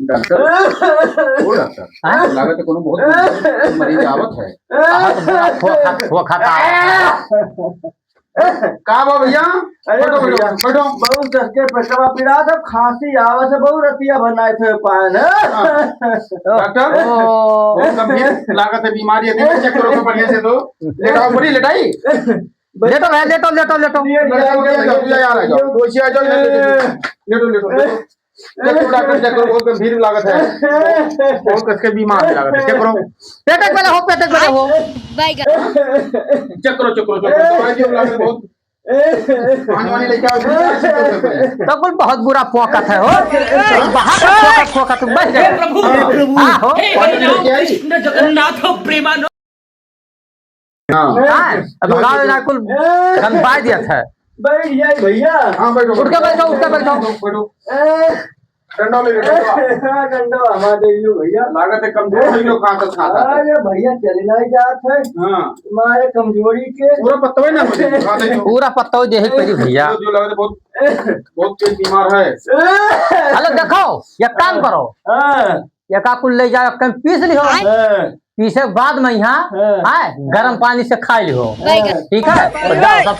Doctor वो doctor लागत है कोनो बहुत मरीज आवत है। का बा भैया? अरे भैया बैठो। बहुत सस्ते पेटवा पीड़ा था, खांसी आवा से बहुत रतिया बनाए थे पान। डॉक्टर बहुत गंभीर लागत है बीमारी है, चेक करो तो बढ़िया से। तो लेटाओ, बड़ी लेटाई लेटो भाई, लेटो लेटो लेटो यार आ जाओ, दोषी आ जाओ, लेटो लेटो डॉक्टर चेक करो, बहुत गंभीर लागत है, बहुत कसके बीमार लागत है। चेक करो, पेटक वाला हो, पेटक वाला हो। चेक करो दवाई जो लागत बहुत पानी वानी लेके आओ। तो कुल बहुत बुरा फोकत है हो, बाहर का फोकत बच गए। हां हो कृष्ण जगन्नाथ प्रेमानंद। हां अब गाँव ना कुल गंभीर दिया था। बैठ जाए भैया। हाँ बैठो, उठ के बैठो डंडा ले लो, डंडा हमारे दे दियो भैया। लागत है कमजोर है लोग खाता। अरे भैया चलना ही जात है। हाँ तुम्हारे कमजोरी के पूरा पत्ता है ना मुझे खाते हो। पूरा पत्ता दे पड़ी भैया। जो लागत है बहुत तेज बीमार है। हेलो देखो, एक काम करो, एक कुल ले जाओ, कम पीस लिहो, पीसे के बाद में यहाँ गर्म पानी से खा लिहो, ठीक है? तो जाओ सब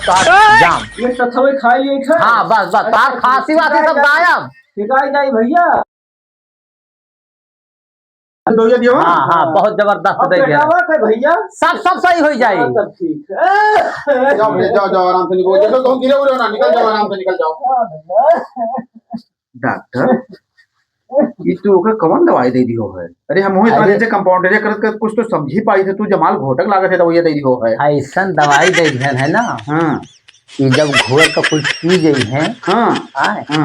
जाम ये सथवे खाई लिए खा। हाँ बस तार खांसी वासी सब गायब। शिकायत नहीं भैया। दियो। हाँ बहुत जबरदस्त दे दिया भैया, सब सही हो जाए। सब ठीक है। जाओ आराम से निकल जाओ, तुम गिरे हुए ना, निकल जाओ आराम से, निकल जाओ। डॉक्टर ये तू ओके कौन दवाई दे दियो है? अरे हम होई तरह से कंपाउंडर करत कुछ तो समझी पाई थे, तू जमाल घोटक लागत है दवाई दे दियो है। ऐसा दवाई दे दिया है ना। हां कि जब घोर का कुछ पी गई है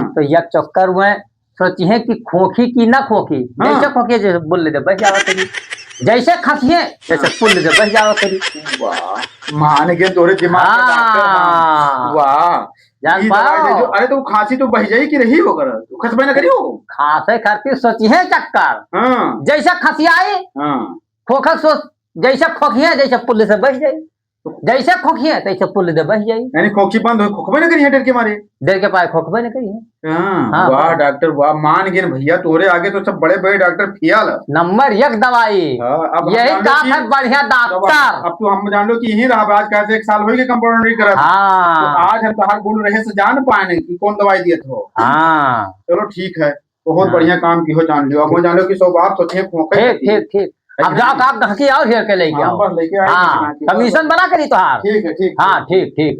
तो यह चक्कर में सोचिए कि खोखी की ना खोखी, जैसे खोखी जैसे बोल लेते बच जावा करी, जैसे खसिए जैसे पुल लेते बच जावा करी। वाह मान के तोरे दिमाग में डॉक्टर। वाह जान पाओ। अरे तो खांसी तो बह जाई कि रही होकर तू खसबे ना करी हो। खांसे करके सोचिए चक्कर, जैसे खसियाई खोखक सोच, जैसे खोखिए जैसे पुल से बच जाई, जैसे खोखिए तैसे पुल दे बच जाई। यानी खोखी बंद हो, खोखबे ना करी डर के मारे, डर के पाए खोखबे ना करी। वाह डॉक्टर वाह, मान गए भैया, तोरे आगे तो सब बड़े बड़े डॉक्टर फियाल नंबर 1 दवाई। यही काम है बढ़िया डॉक्टर। अब तो हम जान लो कि यही रहा, आज कैसे 1 साल हो गए कंपाउंडरी करत। आज हम तो हर बोल रहे से जान पाए कि कौन दवाई दिए हो। चलो ठीक है, बहुत बढ़िया काम की हो, जान लियो। अब जान लो कि सब आप सोचिए खोखे। ठीक अब जाओ आप ढकी आओ, घेर के लेके आओ। लेके आओ, कमीशन बना करी तो। ठीक है। हाँ ठीक।